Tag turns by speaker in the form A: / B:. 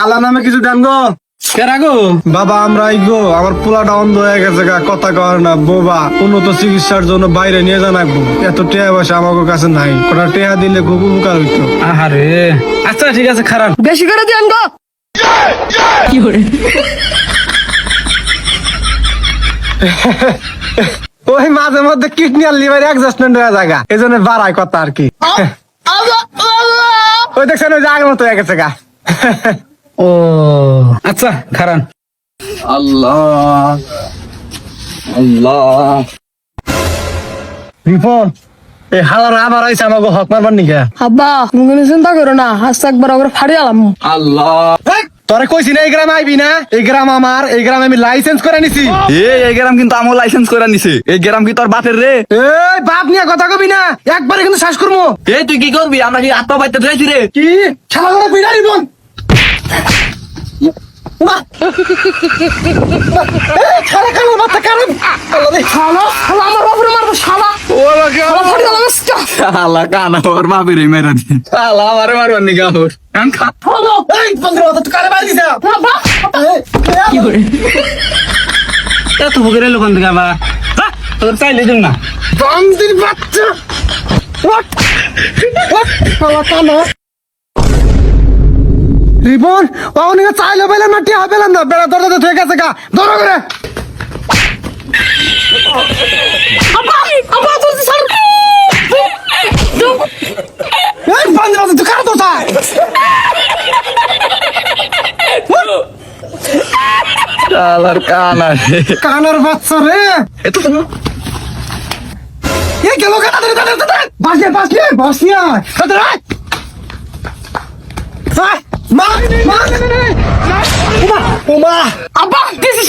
A: আল্লাহ নামে কিছু দেন গো।
B: কেরা গো?
A: বাবা আমরা গো, আমার পোলাটা অন্ধ হয়ে গেছে গা, কথা কর না বোবা। উন্নত চিকিৎসার জন্য বাইরে নিয়ে যান আগবো। এত টেয়া পয়সা আমার কাছে নাই, ওটা টেয়া দিলে খুব উপকার হইতো।
B: আহারে, আচ্ছা ঠিক আছে, খারাপ
C: বেশি করে দেন গো।
A: ওই মাঝে মধ্যে কিডনি আর লিভার অ্যাডজাস্টমেন্ট হয়ে জায়গা, এই জন্য বাড়ায় কথা আর কি। ওই দেখছেন ওই আগের মতো হয়ে গেছে গা।
B: ও আচ্ছা, খারাপ।
D: আল্লাহ আল্লাহ।
A: রিপন, এই হালার আবার আইসা আমাকে হক মারবার নিকা।
C: আব্বা তুমি কোনো চিন্তা করো না, আজকে একবার ওকে ফাড়ি আলাম।
D: আল্লাহ,
A: তোরে কইছি না এই গ্রাম আইবি না, এই গ্রাম আমার, এই গ্রাম আমি লাইসেন্স করে নিছি।
D: এই গ্রাম কিন্তু আমার লাইসেন্স করে নিছে। এই গ্রাম কি তোর বাপের রে?
A: এই বাপ নিয়ে কথা কবি না, একবারে কিন্তু শ্বাস করবো।
D: এই তুই কি করবি? আমরা কি আত্মা বাইতে ধরেছি রে?
A: কি খেলা করে বিড়া রিপন। খেলা খেলা মাথা কারণ
C: শালা শালা আমার বাপরে মারবো শালা। শালা ফাড়ি আলাম আজকে।
D: আল্লাহ কানা ওর বাপের মেরা দি। আল্লাহ আমারে মারবার নি গাওর। কান খা।
A: এই 15 বছর তুই কারে বাড়ি দিছ।
C: বাবা
B: এত ভোগের লোক থেকে আবার তোর চাইলে দিন না।
A: বান্দির বাচ্চা। শালা কানা রিপন, ওনি চাইলে বেলা মাটি হবেলাম না, বেড়া দরজা ঠিক আছে গা, ধরো করে।
C: আব্বা আব্বা তুই ছাড়।
A: এই বান্দির বাচ্চা তুই কার দোতা।
D: আল্লাহর কানা রে।
A: কানার বাচ্চা রে।
D: এত তো
A: এই গেল কানা ধরে ধরে ধরে। বাসিয়া বাসিয়া ধরে। মা মা ওমা ওমা।
C: আব্বা দিছি